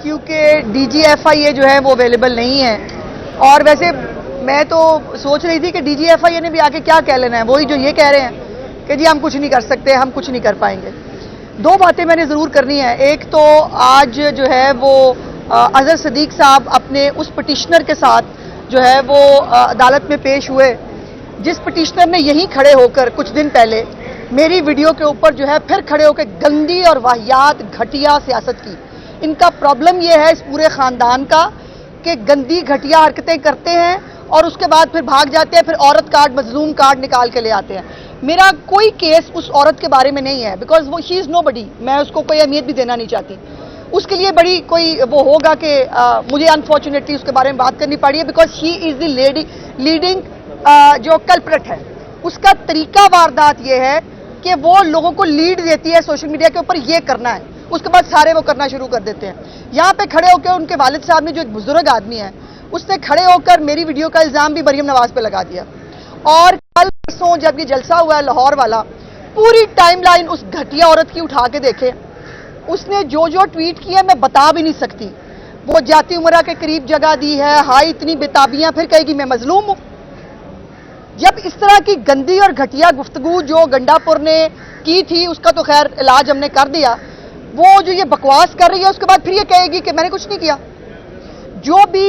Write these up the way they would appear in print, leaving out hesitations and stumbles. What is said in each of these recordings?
کیونکہ D G F آئی اے جو ہے وہ اویلیبل نہیں ہے. اور ویسے میں تو سوچ رہی تھی کہ ڈی جی ایف آئی اے نے بھی آ کے کیا کہہ لینا ہے. وہی جو یہ کہہ رہے ہیں کہ جی ہم کچھ نہیں کر سکتے, ہم کچھ نہیں کر پائیں گے. دو باتیں میں نے ضرور کرنی ہے. ایک تو آج جو ہے وہ اظہر صدیق صاحب اپنے اس پٹیشنر کے ساتھ جو ہے وہ عدالت میں پیش ہوئے, جس پٹیشنر نے یہیں کھڑے ہو کر کچھ دن پہلے میری ویڈیو کے اوپر جو ہے پھر کھڑے ہو کے گندی اور واہیات گھٹیا سیاست کی. ان کا پرابلم یہ ہے اس پورے خاندان کا کہ گندی گھٹیا حرکتیں کرتے ہیں اور اس کے بعد پھر بھاگ جاتے ہیں, پھر عورت کارڈ مظلوم کارڈ نکال کے لے آتے ہیں. میرا کوئی کیس اس عورت کے بارے میں نہیں ہے, بیکاز وہ شی از نو بڈی. میں اس کو کوئی اہمیت بھی دینا نہیں چاہتی. اس کے لیے بڑی کوئی وہ ہوگا کہ مجھے انفارچونیٹلی اس کے بارے میں بات کرنی پڑی ہے, because she is the leading جو کلپریٹ ہے. اس کا طریقہ واردات یہ ہے کہ وہ لوگوں کو لیڈ دیتی ہے سوشل میڈیا کے اوپر, یہ کرنا ہے, اس کے بعد سارے وہ کرنا شروع کر دیتے ہیں. یہاں پہ کھڑے ہو کے ان کے والد صاحب نے, جو ایک بزرگ آدمی ہے, اس نے کھڑے ہو کر میری ویڈیو کا الزام بھی مریم نواز پہ لگا دیا. اور کل پرسوں جب یہ جلسہ ہوا ہے لاہور والا, پوری ٹائم لائن اس گھٹیا عورت کی اٹھا کے دیکھے. اس نے جو ٹویٹ کیا میں بتا بھی نہیں سکتی. وہ جاتی عمرہ کے قریب جگہ دی ہے, ہائی اتنی بےتابیاں, پھر کہے گی میں مظلوم ہوں. جب اس طرح کی گندی اور گھٹیا گفتگو جو گنڈا پور نے کی تھی, اس کا تو خیر علاج ہم نے کر دیا. وہ جو یہ بکواس کر رہی ہے اس کے بعد پھر یہ کہے گی کہ میں نے کچھ نہیں کیا. جو بھی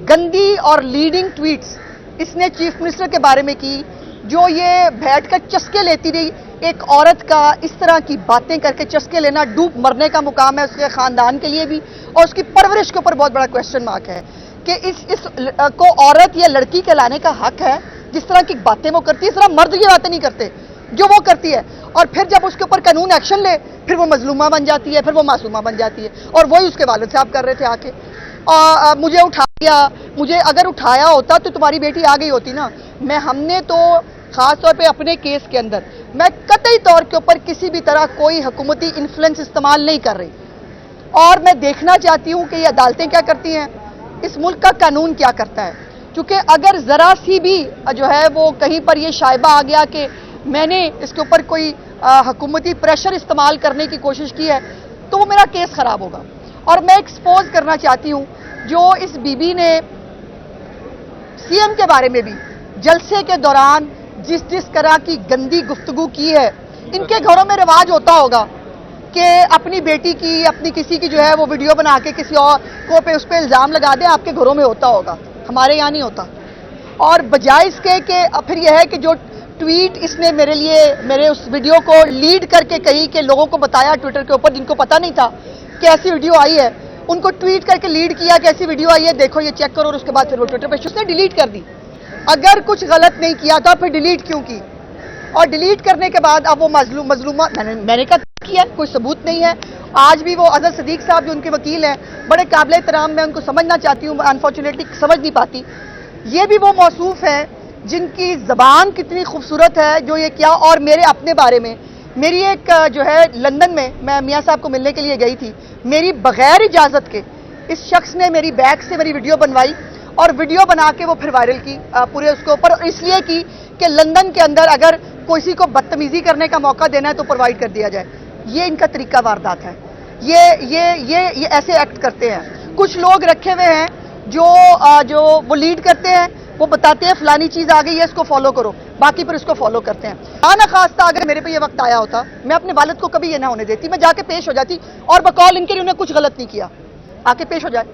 گندی اور لیڈنگ ٹویٹس اس نے چیف منسٹر کے بارے میں کی, جو یہ بیٹھ کر چسکے لیتی رہی, ایک عورت کا اس طرح کی باتیں کر کے چسکے لینا ڈوب مرنے کا مقام ہے اس کے خاندان کے لیے بھی, اور اس کی پرورش کے اوپر بہت بڑا کوشچن مارک ہے کہ اس کو عورت یا لڑکی کہلانے کا حق ہے. جس طرح کی باتیں وہ کرتی ہے, اس طرح مرد یہ باتیں نہیں کرتے جو وہ کرتی ہے. اور پھر جب اس کے اوپر قانون ایکشن لے, پھر وہ مظلومہ بن جاتی ہے, پھر وہ معصومہ بن جاتی ہے. اور وہی اس کے والد صاحب کر رہے تھے آ کے, مجھے اٹھا دیا. مجھے اگر اٹھایا ہوتا تو تمہاری بیٹی آ گئی ہوتی نا. ہم نے تو خاص طور پہ اپنے کیس کے اندر میں قطعی طور کے اوپر کسی بھی طرح کوئی حکومتی انفلوئنس استعمال نہیں کر رہی. اور میں دیکھنا چاہتی ہوں کہ یہ عدالتیں کیا کرتی ہیں, اس ملک کا قانون کیا کرتا ہے. کیونکہ اگر ذرا سی بھی جو ہے وہ کہیں پر یہ شائبہ آ گیا کہ میں نے اس کے اوپر کوئی حکومتی پریشر استعمال کرنے کی کوشش کی ہے, تو وہ میرا کیس خراب ہوگا. اور میں ایکسپوز کرنا چاہتی ہوں جو اس بی بی نے سی ایم کے بارے میں بھی جلسے کے دوران جس طرح کی گندی گفتگو کی ہے. ان کے گھروں میں رواج ہوتا ہوگا کہ اپنی بیٹی کی, اپنی کسی کی جو ہے وہ ویڈیو بنا کے کسی اور کو پہ اس پہ الزام لگا دیں. آپ کے گھروں میں ہوتا ہوگا, ہمارے یہاں نہیں ہوتا. اور بجائے اس کے کہ پھر یہ ہے کہ جو ٹویٹ اس نے میرے اس ویڈیو کو لیڈ کر کے کہی کہ لوگوں کو بتایا ٹویٹر کے اوپر جن کو پتہ نہیں تھا کہ ایسی ویڈیو آئی ہے, ان کو ٹویٹ کر کے لیڈ کیا کہ ایسی ویڈیو آئی ہے, دیکھو یہ چیک کرو. اور اس کے بعد پھر وہ ٹویٹر پہ اس نے ڈیلیٹ کر دی. اگر کچھ غلط نہیں کیا تھا پھر ڈیلیٹ کیوں کی؟ اور ڈیلیٹ کرنے کے بعد اب وہ مظلومہ میں نے کیا, کوئی ثبوت نہیں ہے. آج بھی وہ اظہر صدیق صاحب جو ان کے وکیل ہیں بڑے قابل احترام, میں ان کو سمجھنا چاہتی ہوں, انفارچونیٹلی سمجھ نہیں پاتی. یہ بھی وہ موصوف ہیں جن کی زبان کتنی خوبصورت ہے جو یہ کیا. اور میرے اپنے بارے میں میری ایک جو ہے لندن میں میاں صاحب کو ملنے کے لیے گئی تھی, میری بغیر اجازت کے اس شخص نے میری بیگ سے میری ویڈیو بنوائی اور ویڈیو بنا کے وہ پھر وائرل کی پورے اس کے اوپر, اس لیے کی کہ لندن کے اندر اگر کسی کو بدتمیزی کرنے کا موقع دینا ہے تو پرووائڈ کر دیا جائے. یہ ان کا طریقہ واردات ہے. یہ ایسے ایکٹ کرتے ہیں. کچھ لوگ رکھے ہوئے ہیں جو وہ لیڈ کرتے ہیں, وہ بتاتے ہیں فلانی چیز آ گئی ہے اس کو فالو کرو, باقی پھر اس کو فالو کرتے ہیں. ناخواستہ اگر میرے پہ یہ وقت آیا ہوتا, میں اپنے والد کو کبھی یہ نہ ہونے دیتی, میں جا کے پیش ہو جاتی اور بقول ان کے لیے انہیں کچھ غلط نہیں کیا, آ کے پیش ہو جائے.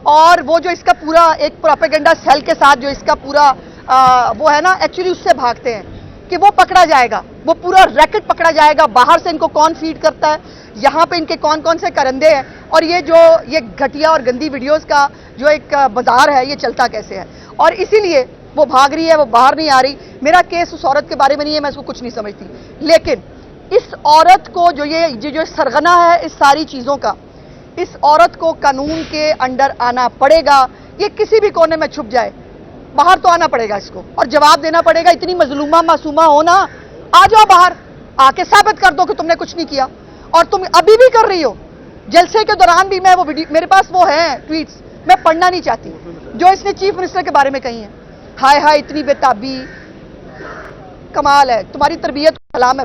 اور وہ جو اس کا پورا ایک پروپیگنڈا سیل کے ساتھ جو اس کا پورا وہ ہے نا, ایکچولی اس سے بھاگتے ہیں کہ وہ پکڑا جائے گا, وہ پورا ریکٹ پکڑا جائے گا. باہر سے ان کو کون فیڈ کرتا ہے, یہاں پہ ان کے کون کون سے کرندے ہیں, اور یہ گھٹیا اور گندی ویڈیوز کا جو ایک بازار ہے یہ چلتا کیسے ہے. اور اسی لیے وہ بھاگ رہی ہے, وہ باہر نہیں آ رہی. میرا کیس اس عورت کے بارے میں نہیں ہے, میں اس کو کچھ نہیں سمجھتی. لیکن اس عورت کو جو سرغنہ ہے اس ساری چیزوں کا, اس عورت کو قانون کے انڈر آنا پڑے گا. یہ کسی بھی کونے میں چھپ جائے, باہر تو آنا پڑے گا اس کو, اور جواب دینا پڑے گا. اتنی مظلومہ معصومہ ہونا, آ جاؤ باہر, آ کے ثابت کر دو کہ تم نے کچھ نہیں کیا. اور تم ابھی بھی کر رہی ہو. جلسے کے دوران بھی میں وہ ویڈیو, میرے پاس وہ ہیں ٹویٹس, میں پڑھنا نہیں چاہتی, جو اس نے چیف منسٹر کے بارے میں کہی ہیں. ہائے ہائے اتنی بےتابی, کمال ہے. تمہاری تربیت سلام ہے.